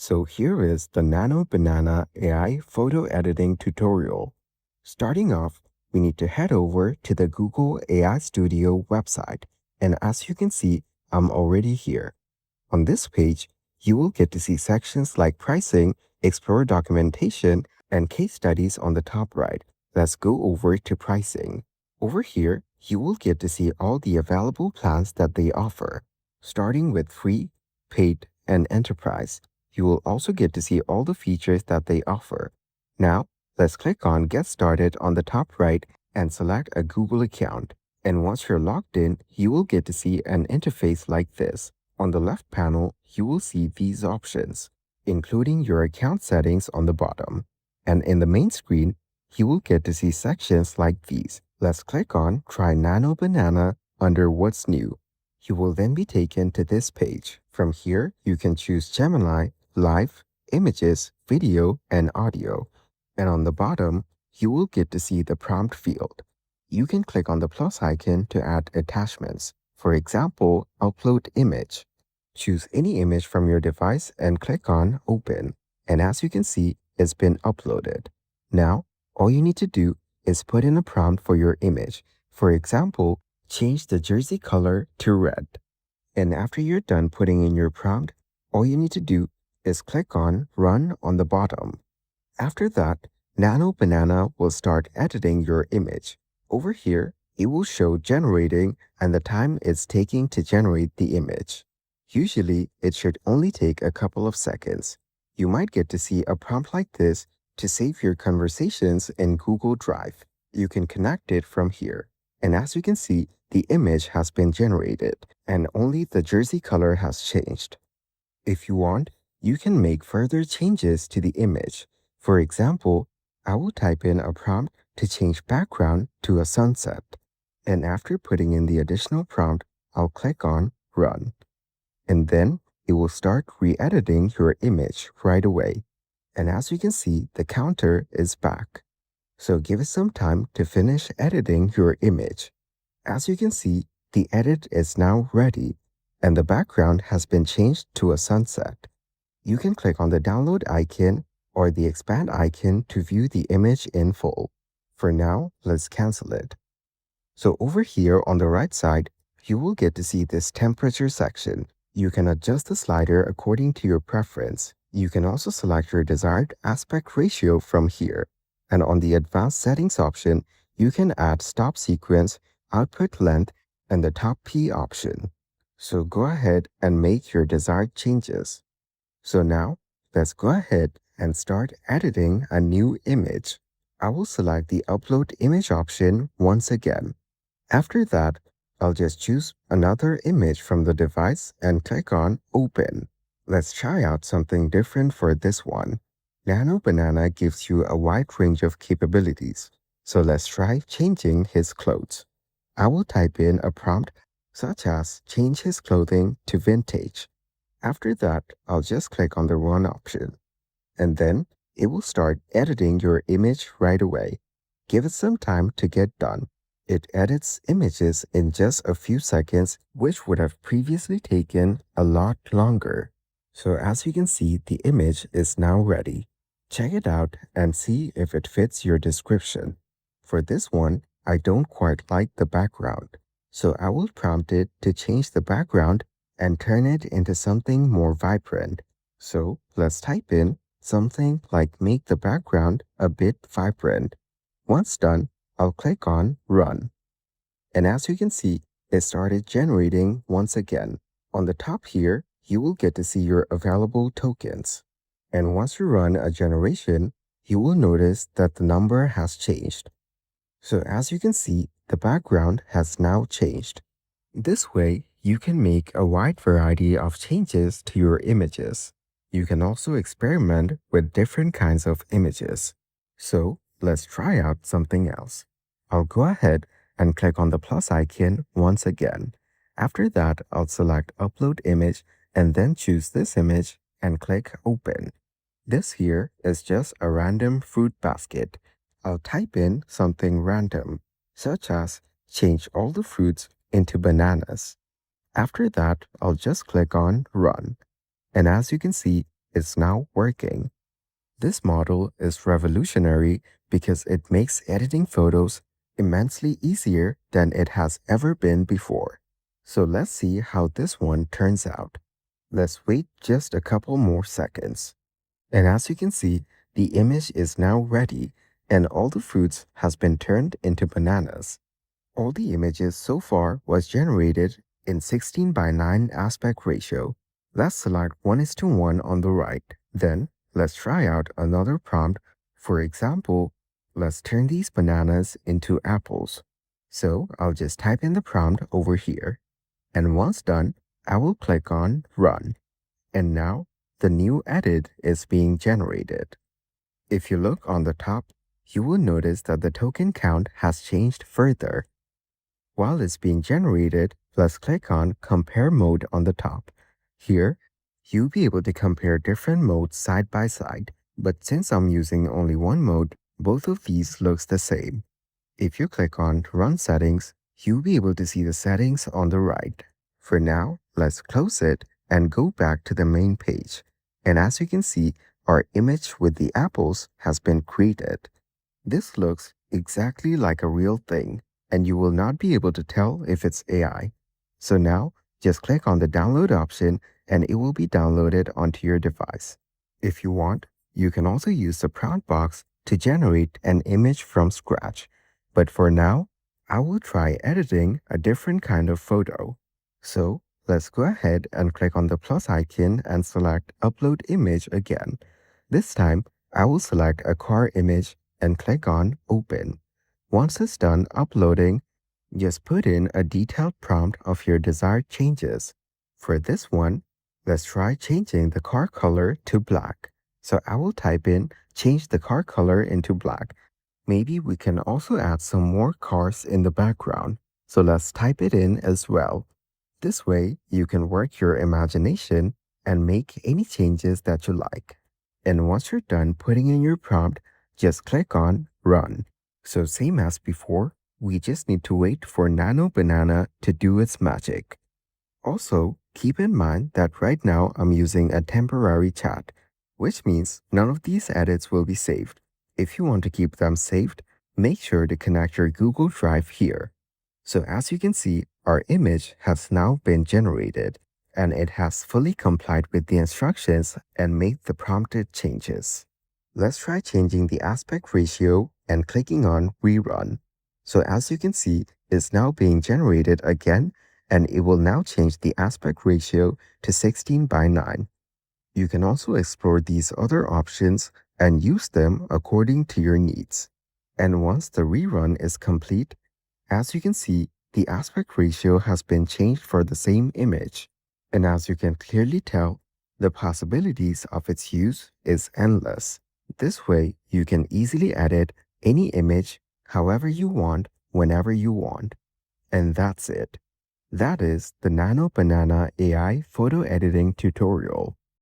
So here is the Nano Banana AI photo editing tutorial. Starting off, we need to head over to the Google AI Studio website. And as you can see, I'm already here. On this page, you will get to see sections like pricing, explore documentation, and case studies on the top right. Let's go over to pricing. Over here, you will get to see all the available plans that they offer, starting with free, paid, and enterprise. You will also get to see all the features that they offer. Now, let's click on Get Started on the top right and select a Google account. And once you're logged in, you will get to see an interface like this. On the left panel, you will see these options, including your account settings on the bottom. And in the main screen, you will get to see sections like these. Let's click on Try Nano Banana under What's New. You will then be taken to this page. From here, you can choose Gemini, Live, Images, Video, and Audio. And on the bottom, you will get to see the prompt field. You can click on the plus icon to add attachments. For example, upload image. Choose any image from your device and click on Open. And as you can see, it's been uploaded. Now, all you need to do is put in a prompt for your image. For example, change the jersey color to red. And after you're done putting in your prompt, all you need to do is click on Run on the bottom. After that, Nano Banana will start editing your image. Over here, it will show generating and the time it's taking to generate the image. Usually, it should only take a couple of seconds. You might get to see a prompt like this to save your conversations in Google Drive. You can connect it from here. And as you can see, the image has been generated and only the jersey color has changed. If you want, you can make further changes to the image. For example, I will type in a prompt to change background to a sunset. And after putting in the additional prompt, I'll click on Run. And then it will start re-editing your image right away. And as you can see, the counter is back. So give it some time to finish editing your image. As you can see, the edit is now ready, and the background has been changed to a sunset. You can click on the download icon or the expand icon to view the image in full. For now, let's cancel it. So over here on the right side, you will get to see this temperature section. You can adjust the slider according to your preference. You can also select your desired aspect ratio from here. And on the advanced settings option, you can add stop sequence, output length, and the top P option. So go ahead and make your desired changes. So now, let's go ahead and start editing a new image. I will select the upload image option once again. After that, I'll just choose another image from the device and click on Open. Let's try out something different for this one. Nano Banana gives you a wide range of capabilities. So let's try changing his clothes. I will type in a prompt such as change his clothing to vintage. After that, I'll just click on the Run option. And then it will start editing your image right away. Give it some time to get done. It edits images in just a few seconds, which would have previously taken a lot longer. So as you can see, the image is now ready. Check it out and see if it fits your description. For this one, I don't quite like the background, so I will prompt it to change the background and turn it into something more vibrant. So let's type in something like make the background a bit vibrant. Once done, I'll click on Run. And as you can see, it started generating once again. On the top here, you will get to see your available tokens. And once you run a generation, you will notice that the number has changed. So as you can see, the background has now changed. This way, you can make a wide variety of changes to your images. You can also experiment with different kinds of images. So let's try out something else. I'll go ahead and click on the plus icon once again. After that, I'll select Upload Image and then choose this image and click Open. This here is just a random fruit basket. I'll type in something random, such as change all the fruits into bananas. After that, I'll just click on Run. And as you can see, it's now working. This model is revolutionary because it makes editing photos immensely easier than it has ever been before. So let's see how this one turns out. Let's wait just a couple more seconds. And as you can see, the image is now ready and all the fruits has been turned into bananas. All the images so far was generated in 16 by 9 aspect ratio. Let's select 1:1 on the right. Then let's try out another prompt. For example, let's turn these bananas into apples. So I'll just type in the prompt over here. And once done, I will click on Run. And now the new edit is being generated. If you look on the top, you will notice that the token count has changed further. While it's being generated, let's click on Compare Mode on the top. Here, you'll be able to compare different modes side by side, but since I'm using only one mode, both of these looks the same. If you click on Run Settings, you'll be able to see the settings on the right. For now, let's close it and go back to the main page. And as you can see, our image with the apples has been created. This looks exactly like a real thing, and you will not be able to tell if it's AI. So now, just click on the download option and it will be downloaded onto your device. If you want, you can also use the prompt box to generate an image from scratch. But for now, I will try editing a different kind of photo. So let's go ahead and click on the plus icon and select Upload Image again. This time, I will select a car image and click on Open. Once it's done uploading, just put in a detailed prompt of your desired changes. For this one, let's try changing the car color to black. So I will type in change the car color into black. Maybe we can also add some more cars in the background. So let's type it in as well. This way, you can work your imagination and make any changes that you like. And once you're done putting in your prompt, just click on Run. So same as before, we just need to wait for Nano Banana to do its magic. Also, keep in mind that right now I'm using a temporary chat, which means none of these edits will be saved. If you want to keep them saved, make sure to connect your Google Drive here. So as you can see, our image has now been generated, and it has fully complied with the instructions and made the prompted changes. Let's try changing the aspect ratio and clicking on Rerun. So as you can see, it's now being generated again, and it will now change the aspect ratio to 16 by 9. You can also explore these other options and use them according to your needs. And once the rerun is complete, as you can see, the aspect ratio has been changed for the same image. And as you can clearly tell, the possibilities of its use is endless. This way, you can easily edit any image however you want, whenever you want. And that's it. That is the Nano Banana AI photo editing tutorial.